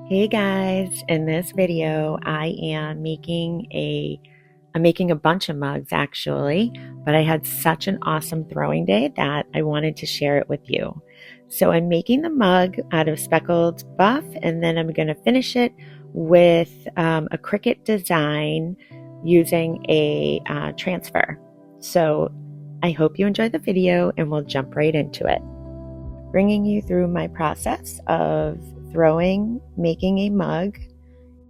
Hey guys, in this video I'm making a bunch of mugs actually, but I had such an awesome throwing day that I wanted to share it with you. So I'm making the mug out of speckled buff, and then I'm going to finish it with a cricut design using a transfer. So I hope you enjoy the video and we'll jump right into it. Bringing you through my process of throwing, making a mug,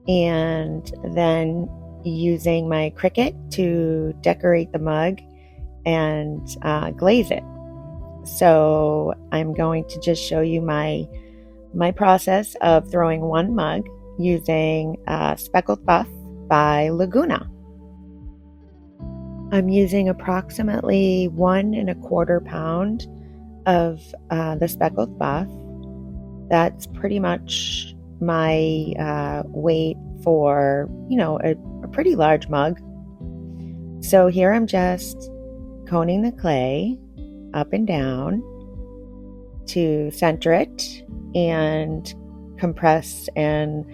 and then using my cricut to decorate the mug and glaze it. So I'm going to just show you my process of throwing one mug using Speckled Buff by Laguna. I'm using approximately 1¼ pound of the Speckled Buff. That's pretty much my weight for, a pretty large mug. So here I'm just coning the clay up and down to center it and compress and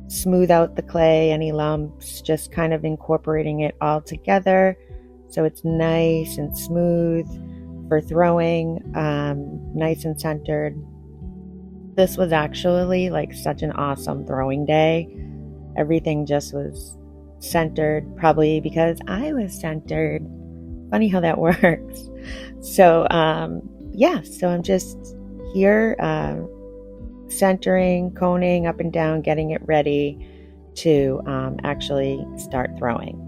smooth out the clay, any lumps, just kind of incorporating it all together so it's nice and smooth for throwing, nice and centered. This was actually like such an awesome throwing day. Everything just was centered, probably because I was centered. Funny how that works. So so I'm just here centering, coning up and down, getting it ready to actually start throwing.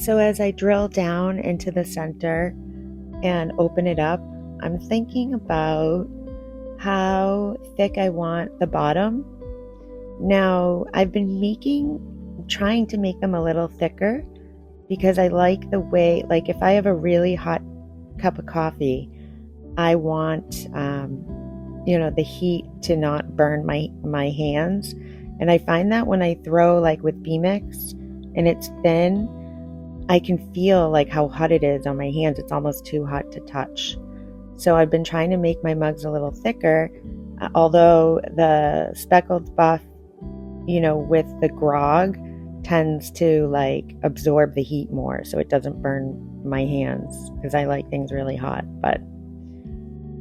So as I drill down into the center and open it up, I'm thinking about how thick I want the bottom. Now, I've been trying to make them a little thicker because I like the way, like if I have a really hot cup of coffee, I want, the heat to not burn my hands. And I find that when I throw like with B-Mix and it's thin, I can feel like how hot it is on my hands. It's almost too hot to touch. So I've been trying to make my mugs a little thicker, although the Speckled Buff, with the grog tends to like absorb the heat more so it doesn't burn my hands because I like things really hot. But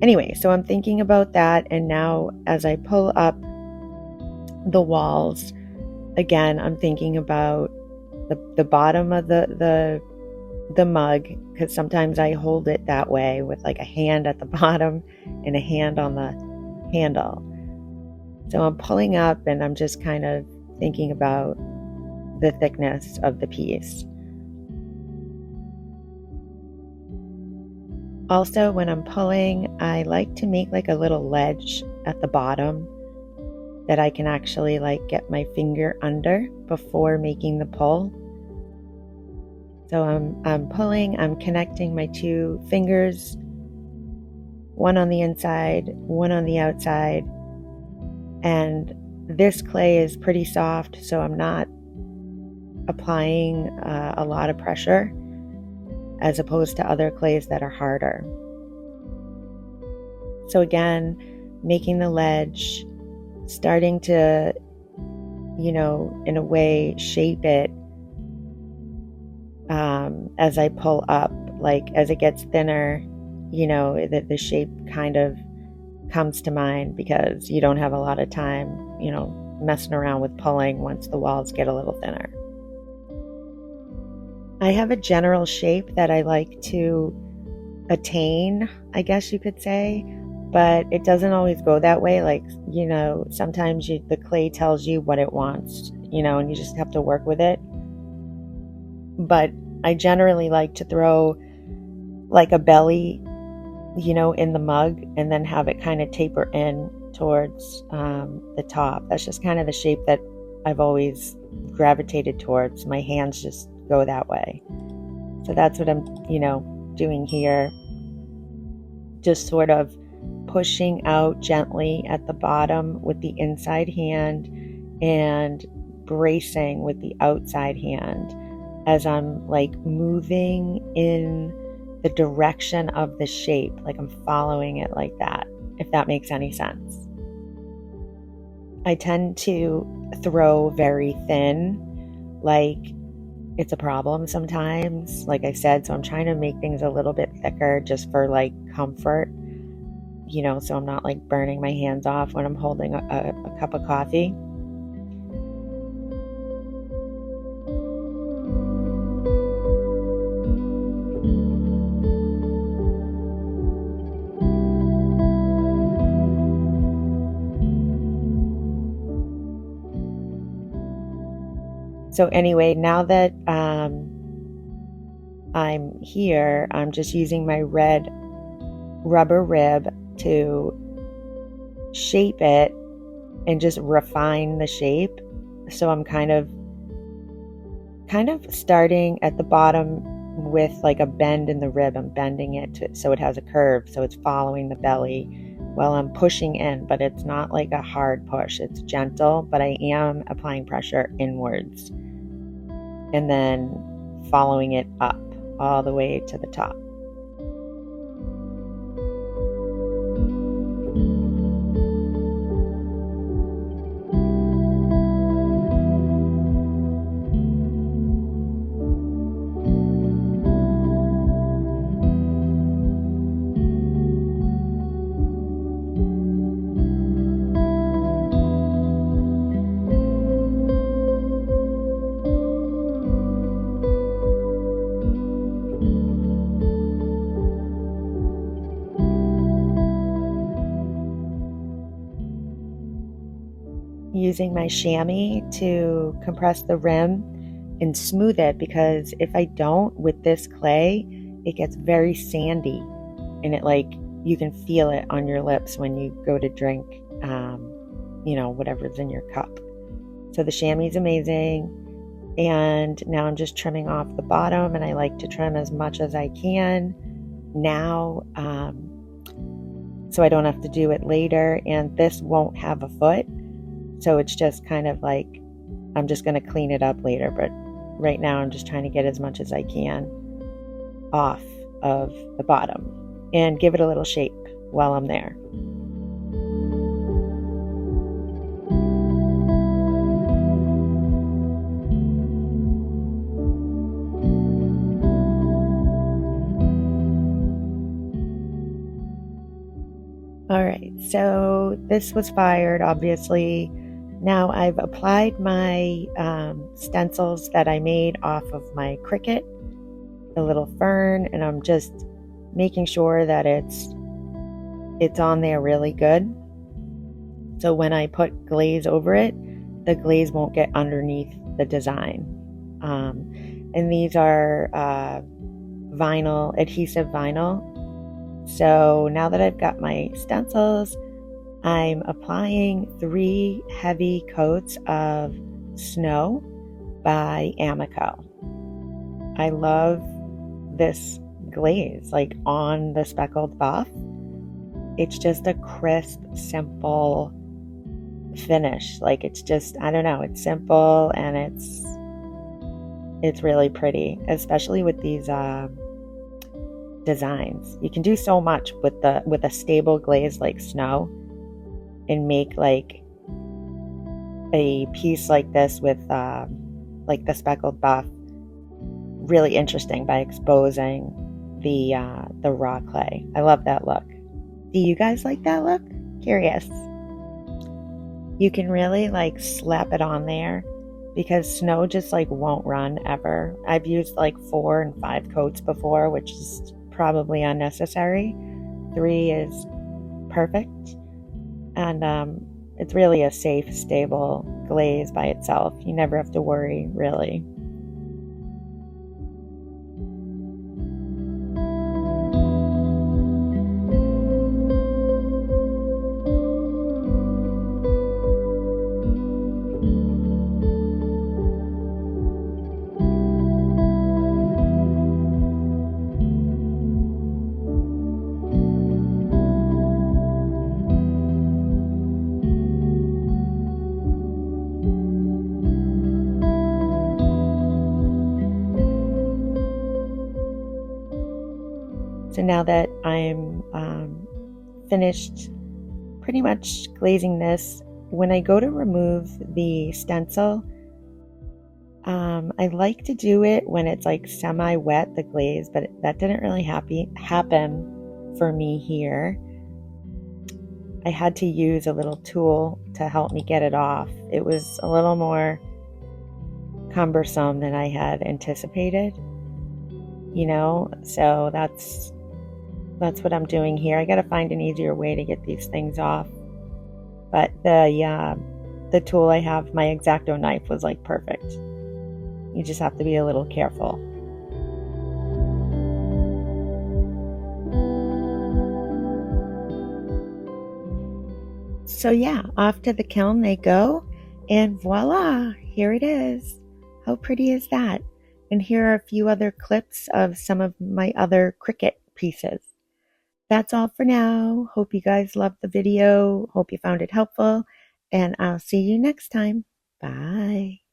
anyway, so I'm thinking about that, and now as I pull up the walls, again, I'm thinking about the bottom of the mug, because sometimes I hold it that way with like a hand at the bottom and a hand on the handle. So I'm pulling up and I'm just kind of thinking about the thickness of the piece. Also, when I'm pulling, I like to make like a little ledge at the bottom that I can actually like get my finger under before making the pull. So I'm pulling, I'm connecting my two fingers, one on the inside, one on the outside. And this clay is pretty soft, so I'm not applying a lot of pressure as opposed to other clays that are harder. So again, making the ledge, starting to, in a way, shape it as I pull up. Like as it gets thinner, the shape kind of comes to mind because you don't have a lot of time, messing around with pulling once the walls get a little thinner. I have a general shape that I like to attain, I guess you could say, but it doesn't always go that way. Like, sometimes the clay tells you what it wants, and you just have to work with it. But I generally like to throw like a belly in the mug, and then have it kind of taper in towards the top. That's just kind of the shape that I've always gravitated towards. My hands just go that way. So that's what I'm, doing here. Just sort of pushing out gently at the bottom with the inside hand and bracing with the outside hand as I'm like moving in the direction of the shape, like I'm following it like that, if that makes any sense. I tend to throw very thin, like it's a problem sometimes, like I said, so I'm trying to make things a little bit thicker just for like comfort, so I'm not like burning my hands off when I'm holding a cup of coffee. So anyway, now that I'm here, I'm just using my red rubber rib to shape it and just refine the shape. So I'm kind of starting at the bottom with like a bend in the rib. I'm bending it so it has a curve, so it's following the belly while I'm pushing in, but it's not like a hard push. It's gentle, but I am applying pressure inwards and then following it up all the way to the top. Using my chamois to compress the rim and smooth it, because if I don't with this clay, it gets very sandy and it you can feel it on your lips when you go to drink whatever's in your cup. So the chamois is amazing. And now I'm just trimming off the bottom, and I like to trim as much as I can now, so I don't have to do it later. And this won't have a foot, so it's just kind of like I'm just going to clean it up later, but right now I'm just trying to get as much as I can off of the bottom and give it a little shape while I'm there. All right, so this was fired, obviously. Now I've applied my stencils that I made off of my cricut, the little fern, and I'm just making sure that it's on there really good. So when I put glaze over it, the glaze won't get underneath the design. And these are adhesive vinyl. So now that I've got my stencils, I'm applying 3 heavy coats of Snow by Amico. I love this glaze, on the speckled buff. It's just a crisp, simple finish. It's just, I don't know, it's simple and it's really pretty, especially with these designs. You can do so much with a stable glaze like Snow and make a piece like this with the speckled buff really interesting by exposing the raw clay. I love that look. Do you guys like that look? Curious. You can really slap it on there because Snow just won't run ever. I've used 4 and 5 coats before, which is probably unnecessary. 3 is perfect. And it's really a safe, stable glaze by itself. You never have to worry, really. now that I'm finished pretty much glazing this, when I go to remove the stencil, I like to do it when it's like semi-wet, the glaze, but that didn't really happen for me here. I had to use a little tool to help me get it off. It was a little more cumbersome than I had anticipated, so that's what I'm doing here. I got to find an easier way to get these things off. But the tool I have, my X-Acto knife, was like perfect. You just have to be a little careful. So yeah, off to the kiln they go, and voila, here it is. How pretty is that? And here are a few other clips of some of my other cricut pieces. That's all for now. Hope you guys loved the video. Hope you found it helpful, and I'll see you next time. Bye.